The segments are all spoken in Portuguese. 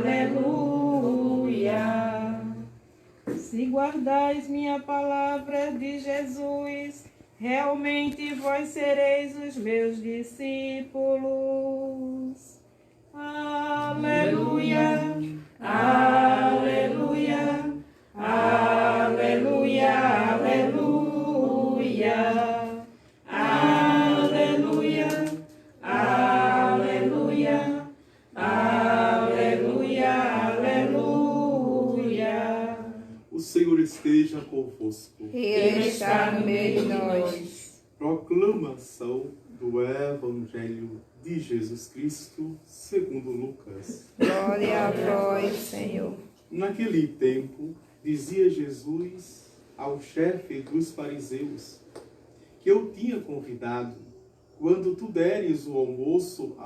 Aleluia. Se guardais minha palavra de Jesus, realmente vós sereis os meus discípulos. Aleluia, aleluia, aleluia, aleluia, aleluia, aleluia, aleluia, aleluia. O Senhor esteja convosco. Ele está no meio de nós. Proclamação do Evangelho de Jesus Cristo segundo Lucas. Glória a vós, Senhor. Naquele tempo, dizia Jesus ao chefe dos fariseus que eu tinha convidado: quando tu deres o almoço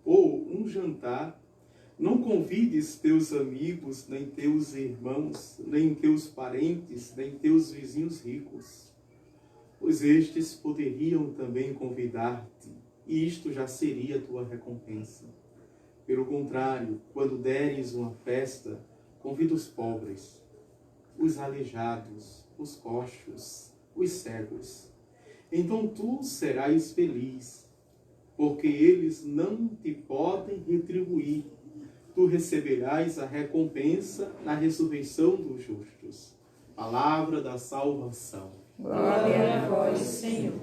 ou um jantar, não convides teus amigos, nem teus irmãos, nem teus parentes, nem teus vizinhos ricos, pois estes poderiam também convidar-te, e isto já seria tua recompensa. Pelo contrário, quando deres uma festa, convida os pobres, os aleijados, os coxos, os cegos. Então tu serás feliz, porque eles não te podem retribuir. Tu receberás a recompensa na ressurreição dos justos. Palavra da salvação. Glória a vós, Senhor.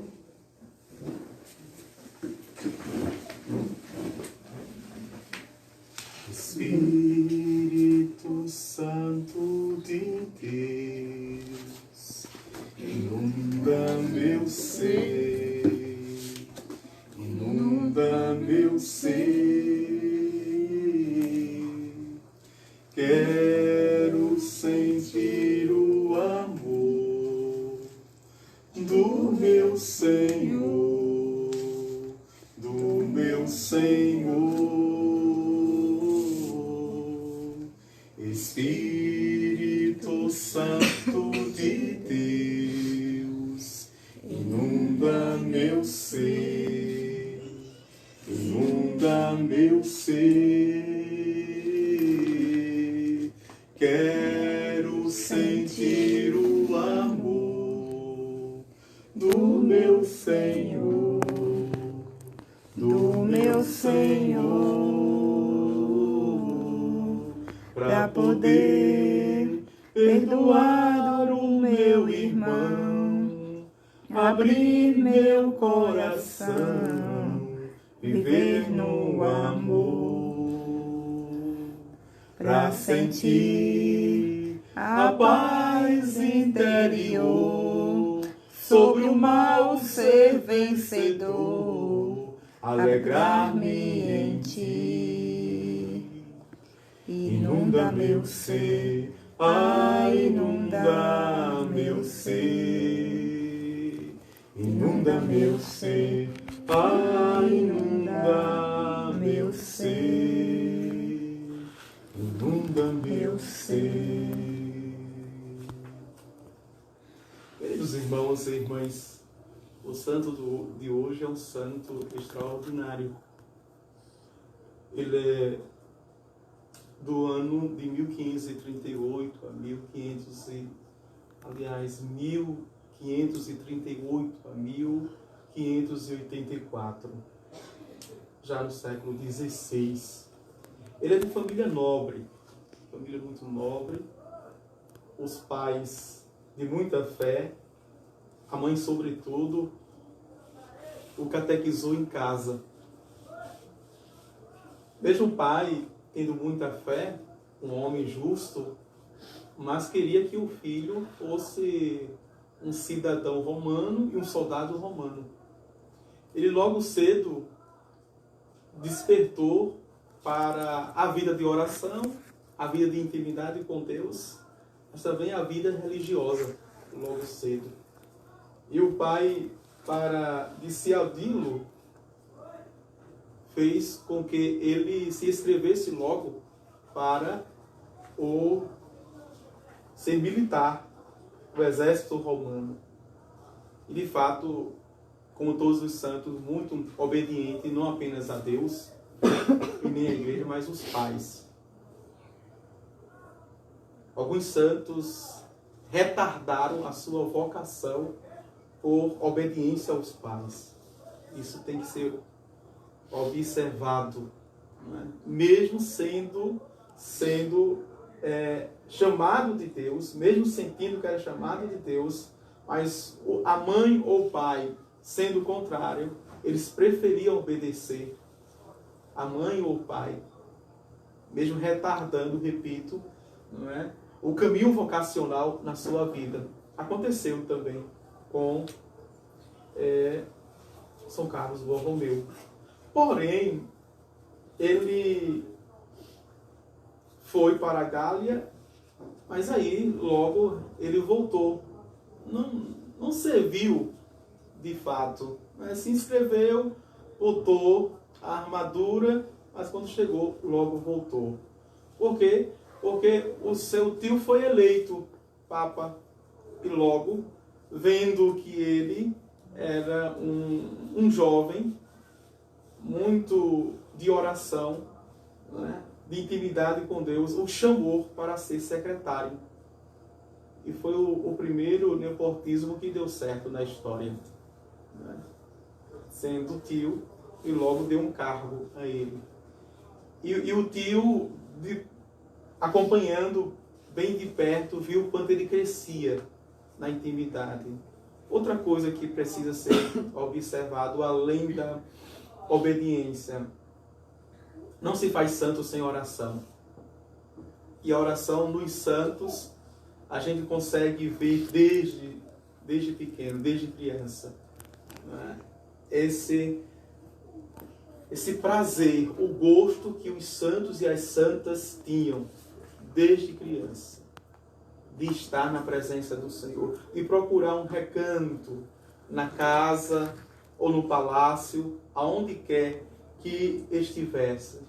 Espírito Santo de Deus, inunda meu ser, inunda meu ser. Quero sentir o amor do meu Senhor, do meu Senhor. Espírito Santo de Deus, inunda meu ser, inunda meu ser. Quero sentir o amor do meu Senhor, do meu Senhor, para poder perdoar o meu irmão, abrir meu coração, viver no amor, para sentir a paz interior, sobre o mal ser vencedor, alegrar-me em ti. Inunda meu ser, ai, inunda meu ser, inunda meu ser, ai, inunda meu ser, inunda meu ser. Queridos irmãos e irmãs, o santo de hoje é um santo extraordinário. Ele é do ano de 1538 a 1538 a 1584, já no século XVI. Ele é de família nobre, família muito nobre, os pais de muita fé, a mãe sobretudo o catequizou em casa. Veja o pai tendo muita fé, um homem justo, mas queria que o filho fosse um cidadão romano e um soldado romano. Ele logo cedo despertou para a vida de oração, a vida de intimidade com Deus, mas também a vida religiosa, logo cedo. E o pai, para dissuadi-lo, fez com que ele se inscrevesse logo para ser militar, o exército romano. E de fato, como todos os santos, muito obediente, não apenas a Deus e nem a igreja, mas os pais. Alguns santos retardaram a sua vocação por obediência aos pais. Isso tem que ser observado, né? Mesmo sendo chamado de Deus, mesmo sentindo que era chamado de Deus, mas a mãe ou o pai, sendo o contrário, eles preferiam obedecer a mãe ou o pai, mesmo retardando, repito, não é? O caminho vocacional na sua vida. Aconteceu também com São Carlos Borromeu. Porém, ele foi para a Gália, mas aí logo ele voltou. Não serviu de fato. Se inscreveu, botou a armadura, mas quando chegou, logo voltou. Por quê? Porque o seu tio foi eleito Papa e logo, vendo que ele era um jovem muito de oração, né, de intimidade com Deus, o chamou para ser secretário. E foi o primeiro nepotismo que deu certo na história, né? Sendo tio, e logo deu um cargo a ele. E o tio, acompanhando bem de perto, viu quanto ele crescia na intimidade. Outra coisa que precisa ser observado, além da obediência: não se faz santo sem oração. E a oração nos santos a gente consegue ver desde pequeno, desde criança, né? Esse prazer, o gosto que os santos e as santas tinham desde criança, de estar na presença do Senhor, de procurar um recanto na casa ou no palácio, aonde quer que estivesse,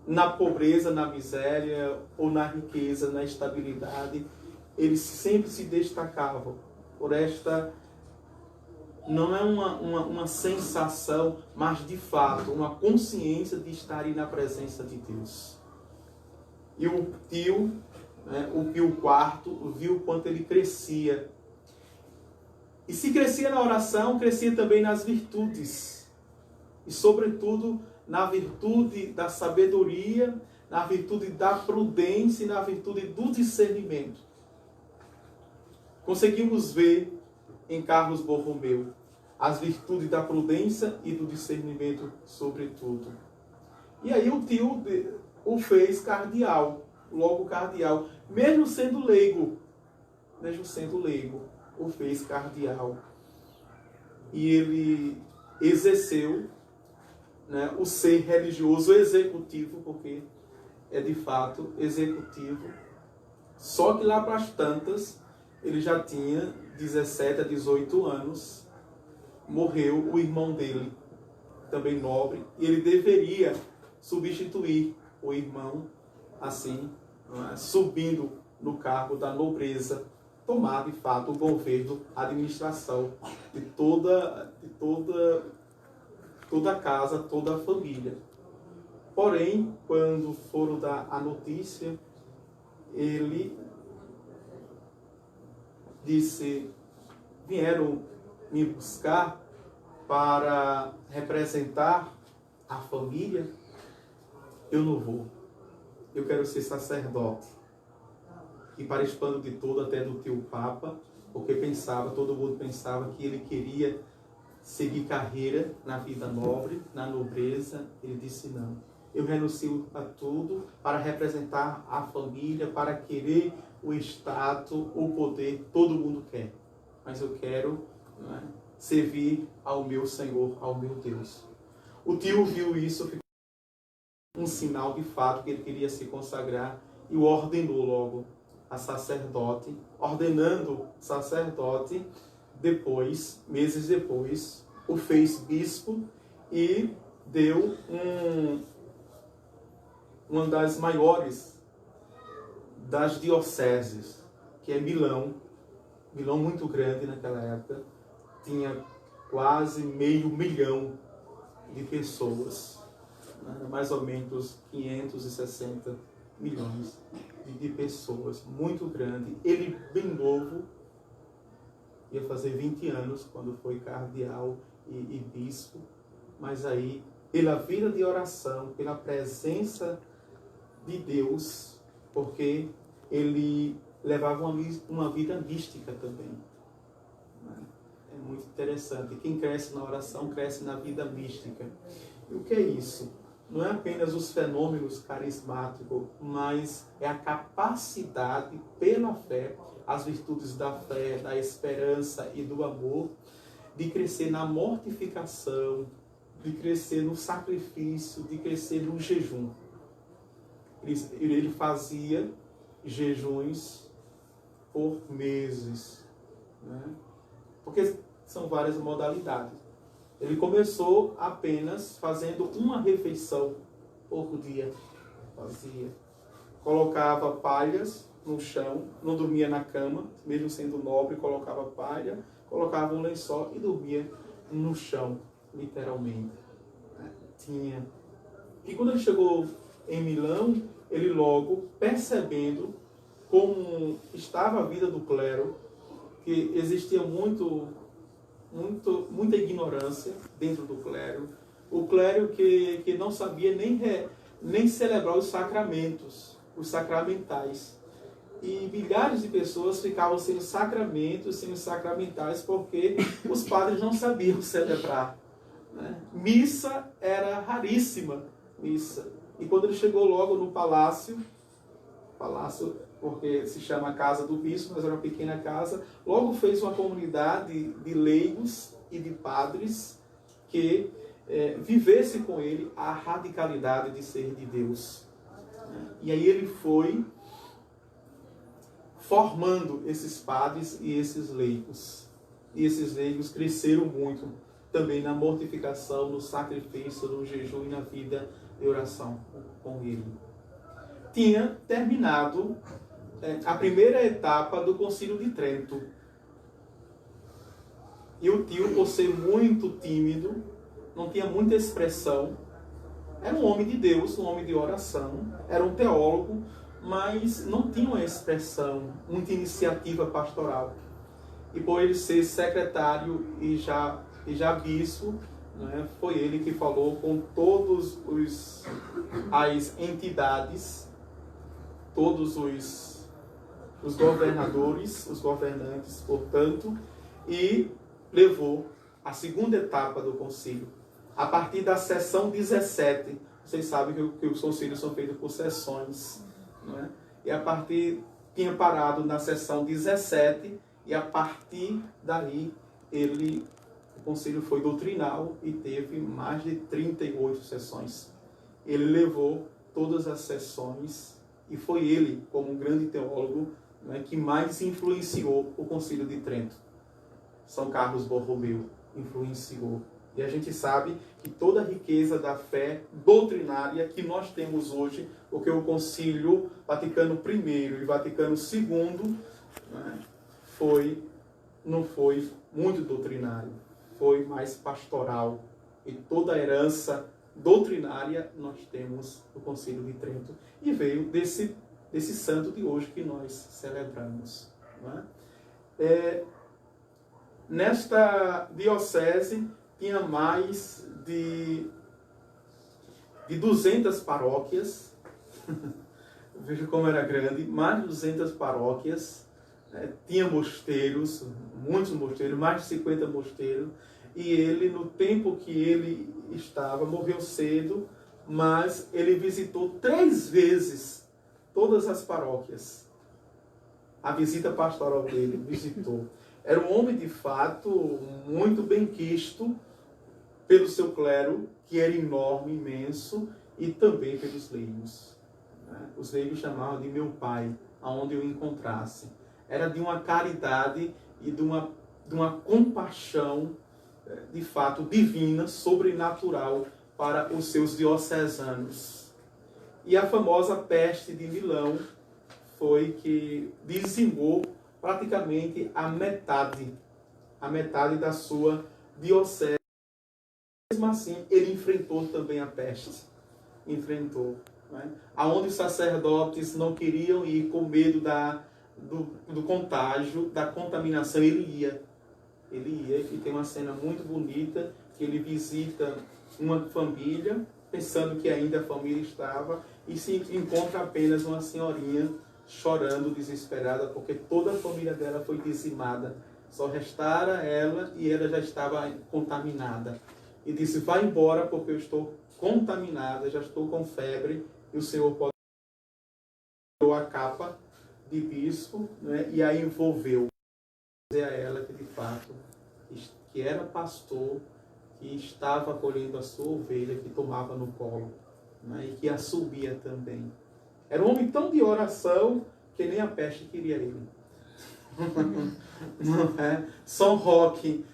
na pobreza, na miséria ou na riqueza, na estabilidade, eles sempre se destacavam por esta, não é uma sensação, mas de fato, uma consciência de estarem na presença de Deus. E o tio, né, o Pio IV, viu quanto ele crescia. E se crescia na oração, crescia também nas virtudes. E sobretudo na virtude da sabedoria, na virtude da prudência e na virtude do discernimento. Conseguimos ver em Carlos Borromeu as virtudes da prudência e do discernimento, sobretudo. E aí o tio o fez cardeal, logo cardeal, mesmo sendo leigo, o fez cardeal. E ele exerceu, né, o ser religioso executivo, porque é de fato executivo. Só que lá para as tantas, ele já tinha 17 a 18 anos, morreu o irmão dele, também nobre, e ele deveria substituir o irmão, assim, subindo no cargo da nobreza, tomar de fato o governo, a administração de toda a casa, toda a família. Porém, quando foram dar a notícia, ele disse: vieram me buscar para representar a família, eu não vou. Eu quero ser sacerdote. E para espanto de todo, até do tio Papa, porque todo mundo pensava que ele queria seguir carreira na vida nobre, na nobreza. Ele disse: não, eu renuncio a tudo para representar a família, para querer o status, o poder, todo mundo quer. Mas eu quero, né, servir ao meu Senhor, ao meu Deus. O tio viu isso, ficou um sinal de fato que ele queria se consagrar e o ordenou logo a sacerdote, ordenando sacerdote. Depois, meses depois, o fez bispo e deu uma das maiores das dioceses, que é Milão. Milão muito grande naquela época, tinha quase 500 mil de pessoas, né? Mais ou menos 560 milhões de pessoas, muito grande. Ele, bem novo, ia fazer 20 anos quando foi cardeal e bispo, mas aí, pela vida de oração, pela presença de Deus, porque ele levava uma vida mística também. É muito interessante. Quem cresce na oração, cresce na vida mística. E o que é isso? Não é apenas os fenômenos carismáticos, mas é a capacidade, pela fé, as virtudes da fé, da esperança e do amor, de crescer na mortificação, de crescer no sacrifício, de crescer no jejum. Ele fazia jejuns por meses, né? Porque são várias modalidades. Ele começou apenas fazendo uma refeição por dia. Colocava palhas no chão, não dormia na cama, mesmo sendo nobre, colocava palha, colocava um lençol e dormia no chão, literalmente. E quando ele chegou em Milão, ele logo, percebendo como estava a vida do clero, que existia muita ignorância dentro do clero, o clero que não sabia nem celebrar os sacramentos, os sacramentais. E milhares de pessoas ficavam sem os sacramentos, sem os sacramentais, porque os padres não sabiam celebrar, né? Missa era raríssima, missa. E quando ele chegou logo no palácio porque se chama Casa do Bispo, mas era uma pequena casa, logo fez uma comunidade de leigos e de padres que vivesse com ele a radicalidade de ser de Deus. E aí ele foi formando esses padres e esses leigos. E esses leigos cresceram muito também na mortificação, no sacrifício, no jejum e na vida de oração com ele. Tinha terminado a primeira etapa do Concílio de Trento. E o tio, por ser muito tímido, não tinha muita expressão, era um homem de Deus, um homem de oração, era um teólogo, mas não tinha uma expressão, muita iniciativa pastoral. E por ele ser secretário e já bispo, né, foi ele que falou com todas as entidades, todos os governadores, os governantes, portanto, e levou a segunda etapa do concílio. A partir da sessão 17, vocês sabem que os concílios são feitos por sessões, né? E a partir, tinha parado na sessão 17, e a partir daí, o concílio foi doutrinal e teve mais de 38 sessões. Ele levou todas as sessões e foi ele, como um grande teólogo, né, que mais influenciou o Concílio de Trento. São Carlos Borromeu influenciou. E a gente sabe que toda a riqueza da fé doutrinária que nós temos hoje, porque o Concílio Vaticano I e Vaticano II, né, não foi muito doutrinário, foi mais pastoral. E toda a herança doutrinária nós temos no Concílio de Trento. E veio desse santo de hoje que nós celebramos. Não é? Nesta diocese tinha mais de 200 paróquias. Veja como era grande, mais de 200 paróquias. Tinha mosteiros, muitos mosteiros, mais de 50 mosteiros. E ele, no tempo que ele estava, morreu cedo, mas ele visitou 3 vezes todas as paróquias. A visita pastoral dele visitou. Era um homem, de fato, muito benquisto pelo seu clero, que era enorme, imenso, e também pelos leigos. Os leigos chamavam de meu pai, aonde eu encontrasse. Era de uma caridade e de uma compaixão, de fato, divina, sobrenatural para os seus diocesanos. E a famosa peste de Milão foi que dizimou praticamente a metade da sua diocese. Mesmo assim, ele enfrentou também a peste. Enfrentou. né? Aonde os sacerdotes não queriam ir com medo do contágio, da contaminação, ele ia. Ele ia, e tem uma cena muito bonita, que ele visita uma família, pensando que ainda a família estava, e se encontra apenas uma senhorinha chorando, desesperada, porque toda a família dela foi dizimada. Só restara ela e ela já estava contaminada. E disse, vai embora porque eu estou contaminada, já estou com febre, e o Senhor pode a capa de bispo, né? E a envolveu. Dizer a ela que de fato que era pastor, que estava acolhendo a sua ovelha, que tomava no colo, né? E que a subia também. Era um homem tão de oração que nem a peste queria ele. Não é? São Roque.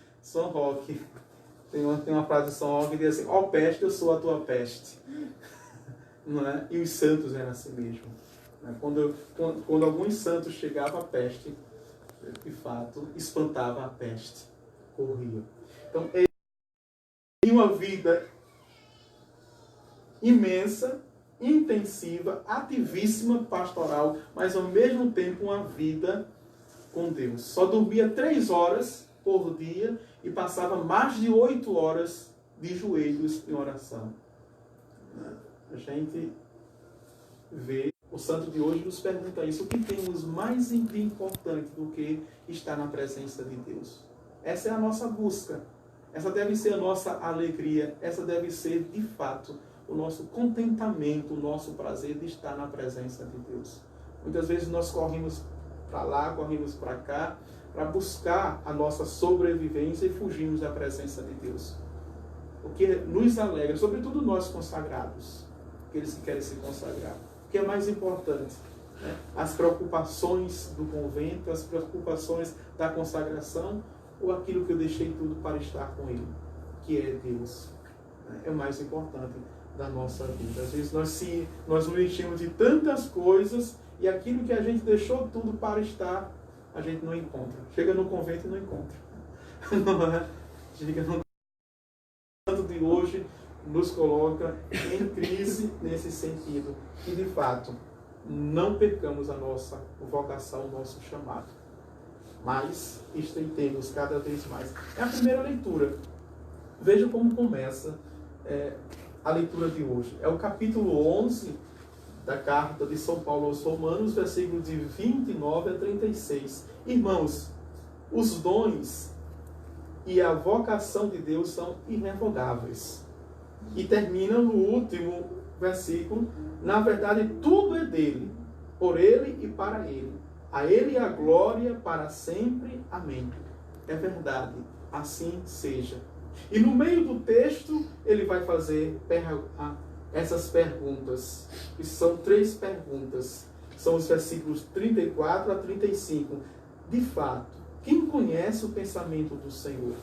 Tem uma frase de São Roque que diz assim, ó peste, eu sou a tua peste. Não é? E os santos eram assim mesmo. Quando alguns santos chegavam à peste, de fato, espantava a peste. Corria. Então, ele tinha uma vida imensa, intensiva, ativíssima, pastoral, mas ao mesmo tempo uma vida com Deus. Só dormia 3 horas por dia e passava mais de 8 horas de joelhos em oração. A gente vê, o santo de hoje nos pergunta isso, o que temos mais importante do que estar na presença de Deus? Essa é a nossa busca, essa deve ser a nossa alegria, essa deve ser de fato o nosso contentamento, o nosso prazer de estar na presença de Deus. Muitas vezes nós corremos para lá, corremos para cá, para buscar a nossa sobrevivência e fugimos da presença de Deus. O que nos alegra, sobretudo nós consagrados, aqueles que querem se consagrar. O que é mais importante? Né? As preocupações do convento, as preocupações da consagração, ou aquilo que eu deixei tudo para estar com Ele, que é Deus. É o mais importante da nossa vida. Às vezes nós nos enchemos de tantas coisas e aquilo que a gente deixou tudo para estar, a gente não encontra. Chega no convento e não encontra. Não é? Chega no convento de hoje nos coloca em crise nesse sentido. E de fato, não percamos a nossa vocação, o nosso chamado. Mas estreitemos cada vez mais. É a primeira leitura. Veja como começa a leitura de hoje. É o capítulo 11 da carta de São Paulo aos Romanos, versículos de 29 a 36. Irmãos, os dons e a vocação de Deus são irrevogáveis. E termina no último versículo, na verdade tudo é dele, por ele e para ele. A ele a glória para sempre. Amém. É verdade, assim seja. E no meio do texto, ele vai fazer essas perguntas, que são 3 perguntas. São os versículos 34 a 35. De fato, quem conhece o pensamento do Senhor?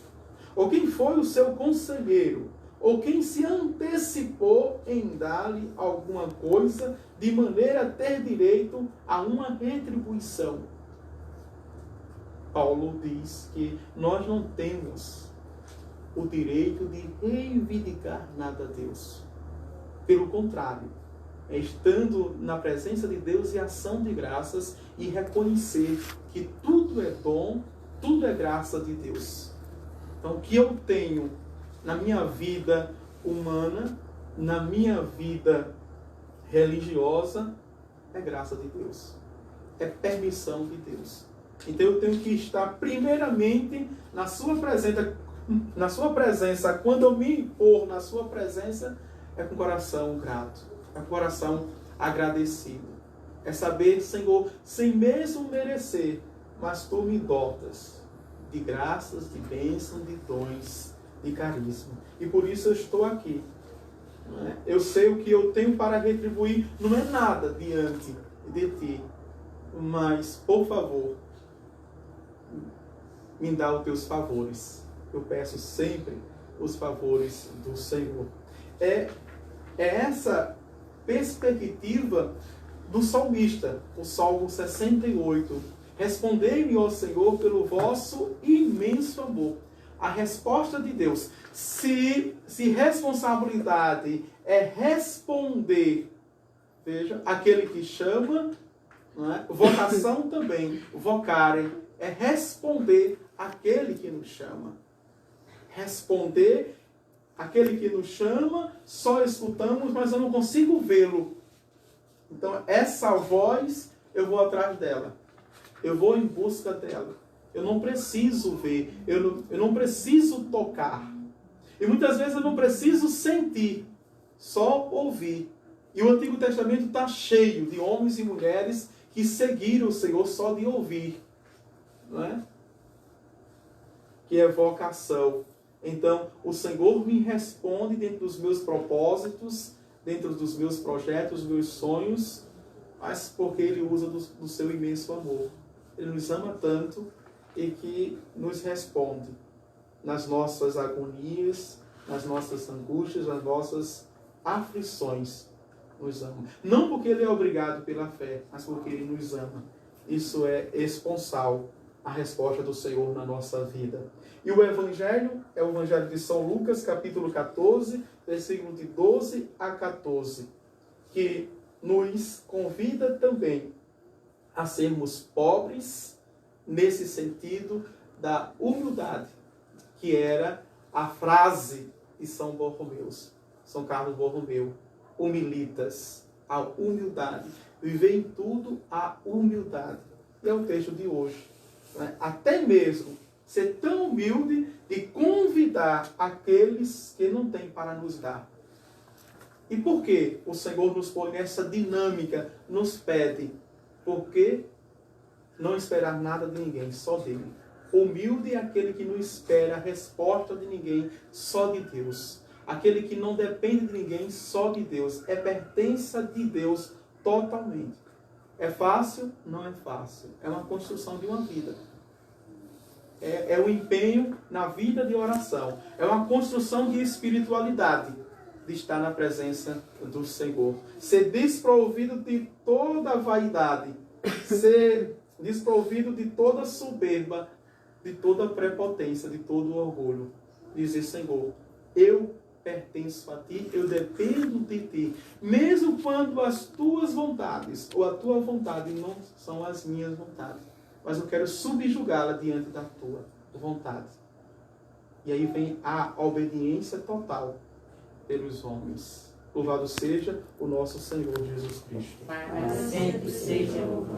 Ou quem foi o seu conselheiro? Ou quem se antecipou em dar-lhe alguma coisa, de maneira a ter direito a uma retribuição? Paulo diz que nós não temos o direito de reivindicar nada a Deus. Pelo contrário, estando na presença de Deus e ação de graças e reconhecer que tudo é dom, tudo é graça de Deus. Então, o que eu tenho na minha vida humana, na minha vida religiosa, é graça de Deus. É permissão de Deus. Então eu tenho que estar primeiramente na sua presença, quando eu me impor na sua presença, é com coração grato, é com coração agradecido. É saber, Senhor, sem mesmo merecer, mas Tu me dotas de graças, de bênçãos, de dons, de carisma. E por isso eu estou aqui. Não é? Eu sei o que eu tenho para retribuir, não é nada diante de Ti. Mas, por favor, me dá os Teus favores. Eu peço sempre os favores do Senhor. É essa perspectiva do salmista, o Salmo 68. Respondei-me, ó Senhor, pelo vosso imenso amor. A resposta de Deus. Se responsabilidade é responder Veja, aquele que chama, não é? Vocação também, vocare, é responder àquele que nos chama. Responder àquele que nos chama, só escutamos, mas eu não consigo vê-lo. Então, essa voz, eu vou atrás dela. Eu vou em busca dela. Eu não preciso ver, eu não preciso tocar. E muitas vezes eu não preciso sentir, só ouvir. E o Antigo Testamento está cheio de homens e mulheres que seguiram o Senhor só de ouvir. Não é? Que é vocação. Então, o Senhor me responde dentro dos meus propósitos, dentro dos meus projetos, dos meus sonhos, mas porque Ele usa do seu imenso amor. Ele nos ama tanto e que nos responde nas nossas agonias, nas nossas angústias, nas nossas aflições. Nos ama. Não porque Ele é obrigado pela fé, mas porque Ele nos ama. Isso é esponsal, a resposta do Senhor na nossa vida. E o Evangelho é o Evangelho de São Lucas, capítulo 14, versículo de 12 a 14, que nos convida também a sermos pobres nesse sentido da humildade, que era a frase de São Borromeus, São Carlos Borromeu. Humilitas, a humildade. Viver em tudo a humildade. E é o texto de hoje. Né? Até mesmo ser tão humilde de convidar aqueles que não têm para nos dar. E por que o Senhor nos põe nessa dinâmica, nos pede? Porque não esperar nada de ninguém, só dele. Humilde é aquele que não espera a resposta de ninguém, só de Deus. Aquele que não depende de ninguém, só de Deus. É pertença de Deus totalmente. É fácil? Não é fácil. É uma construção de uma vida. É um empenho na vida de oração. É uma construção de espiritualidade, de estar na presença do Senhor. Ser desprovido de toda vaidade. Ser desprovido de toda soberba, de toda prepotência, de todo orgulho. Dizer, Senhor, eu pertenço a ti, eu dependo de ti. Mesmo quando as tuas vontades, ou a tua vontade não são as minhas vontades. Mas eu quero subjugá-la diante da tua vontade. E aí vem a obediência total pelos homens. Louvado seja o nosso Senhor Jesus Cristo. Para sempre seja louvado.